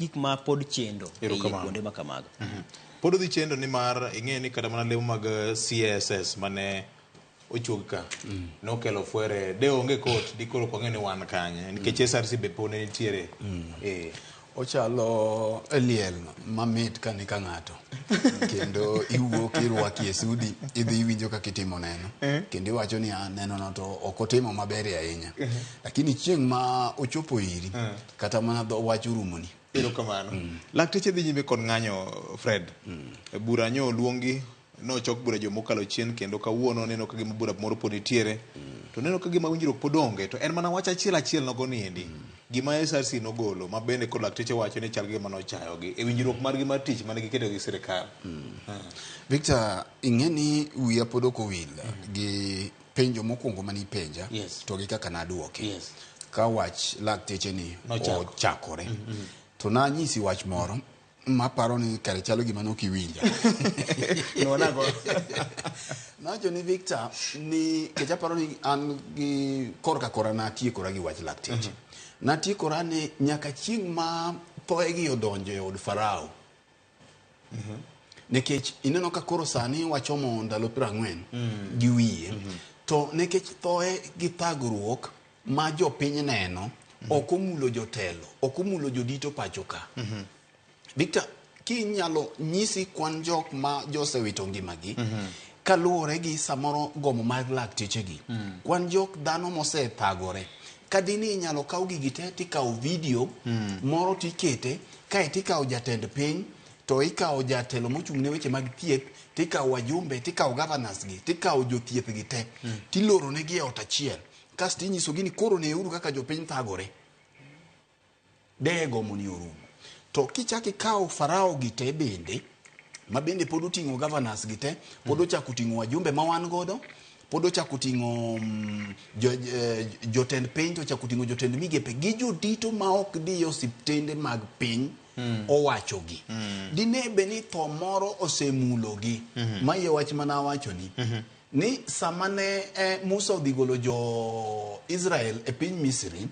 gik ma pod chendo e kuonde ma kamago. Pod odhi chendo ni mar ing'e ni kata mana lemo mag CSS mane ochug ka nokelo fwere de onge kot di koro kwang'e ni wan kanye nikech SRC be pone nitiere. Ochalo liel mamit ka ni ka ng'ato kendo iwuok irwaki e sudi idhi iwinjo ka kitimo neno kendo iwacho ni neno no to ok otimo maber ahinya lakini chieng' ma ochopo iri kata mana dho wach urumoni. Erokamano. Lakteche dhi nyime kod ng'anyo Fred. Bura nyo luongi nochok bura jomokalo chien kendo kawuono neno ka gima bura moro pod nitiere to neno ka gima winjruok pod onge to en mana wach achiel nogo niendi gima SRC nogolo ma bende kod lakteche wacho ni chal gima nochayogi e winjruok margi mar tich mane giketo gi sirikal. Victor, ing'eni wiya pod ok owil gi penjo mokwongo mani penja to gi kaka naduoke ka wach lakteche ni ochakore to nanyisi wach moro maparo ni kare chalo gima nokiwinja. Nacho ni Victor ni kecha paro ni an gi kora natiekora gi wach lakteche. Natiekora ni nyaka chieng' ma thoe gi odonjo e od Farao. Nekech ineno ka koro sani wachomo ndalo 40 gi wiye to nekech thoe gi thagruok ma jopiny neno ok omulo jotelo, ok omulo jodito pacho ka. Victor, kinyalo nyisi kwan jok ma josewito ngimagi kaluwore gi samoro gomo mag lakteche gi. Kwan jok dhano mosethagore. Kadini inyalo kaw gigi te tikaw video moro tikete kae tikaw jatend piny to ikaw jatelo mochung' ne weche mag thieth tikaw wajumbe tikaw governors gi tikaw jothieth gi te tiloro negi e ot achiel kasto inyiso gi ni koro ne uru kaka jopiny thagore de gomo ni orumo. To kichaki kaw Farao gi te bende ma bende pod oting'o governors gi te pod ochako ting'o wajumbe ma wan godo pod ochako ting'o jotend piny to ochako ting'o jotend migepe gi jodito ma ok di osiptende mag piny owacho gi dine be ni tho moro osemulo gi ma ye wach mana wacho ni sama ne Musa odhi golo jo Israel e piny Misri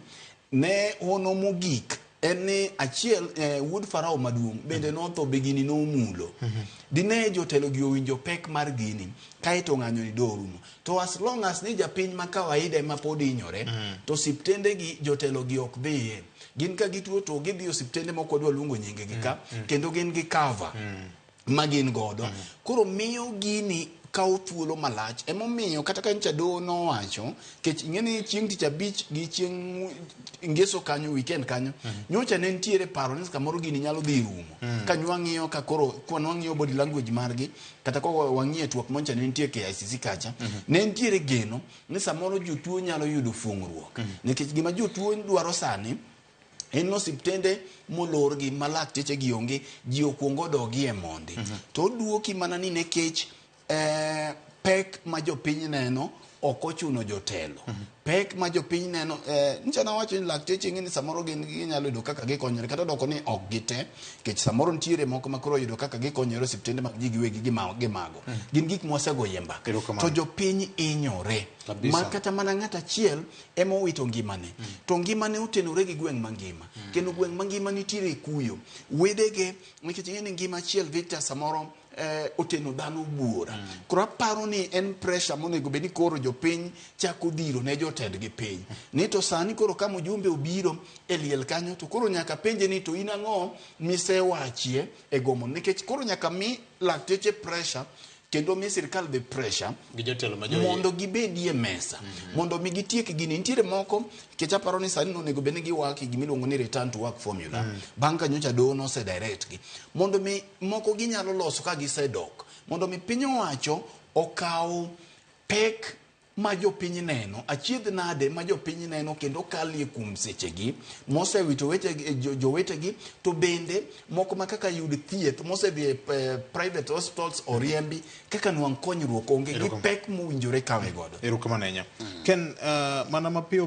ne ono mogik en ni achiel wuod Farao maduong' bende notho be gini nomulo. Dine jotelo gi owinjo pek mar gini kaeto ng'anyo ni dorumo to as long as ni japiny ma kawaida ma pod inyore to siptende gi jotelo gi ok dhiye gin ka gituo to gidhi osiptende moko dwa luongo nyinge gi ka kendo gin gi cover ma gin godo koro miyo gini kaw thuolo malach emomiyo kata ka ncha do nowacho kech ing'eni chieng' tich abich gi chieng' ngeso kanyo weekend kanyo nyocha ne ntiere paro ni kamoro gini nyalo dhi rumo ka nwang'iyo ka koro kwa nwang'iyo body language margi kata ko wang'iyo twak moncha ne ntie KICC kacha ne ntiere geno ni samoro jotuo nyalo yudo fuong'ruok nikech gima jotuo dwaro sani en osiptende molor gi malakteche gi onge ji okwongo dogi e mondi to duoki mana ni nekech pek ma jopiny neno ok ochuno jotelo pek ma jopiny neno nchana wacho ni lakteche ng'eni samoro ginyalo yudo kaka gikonyore kata doko ni ok gite kech samoro ntiere moko ma koro yudo kaka gikonyore osiptende mag ji giwegi gimago gin gik mwasego yemba to jopiny inyore ma kata mana ng'at achiel ema owito ngimane to ngimane otenore gi gweng' mangima kendo gweng' mangima nitiere kuyo wedege nikech ing'eni ngima achiel Victor samoro oteno dhano buora koro aparo ni en pressure monego bedi koro jopiny chako dhiro ne jotend gi piny ni to sani koro ka mjumbe obiro e liel kanyo to koro nyaka penje ni to in ang'o misewachie e gomo nikech koro nyaka mi lakteche pressure kendo mi sirkal be pressure mondo gibedie mesa mondo mi gitiek gini nitiere moko kech aparo ni sani onego bedi giwaki gimiluongo ni return to work formula bang' ka nyocha doho nose direct gi mondo mi moko ginyalo loso ka gisedok mondo mi piny owacho okaw pek ma jopiny neno achiedh nade ma jopiny neno kendo kalie kuom sechegi mosewito jowetegi to bende moko ma kaka yud thieth mosedhi e private hospitals oriembi kaka nwang' konyruok onge gi pek mowinjore kawe godo. Erokamano Ken mana mapiyo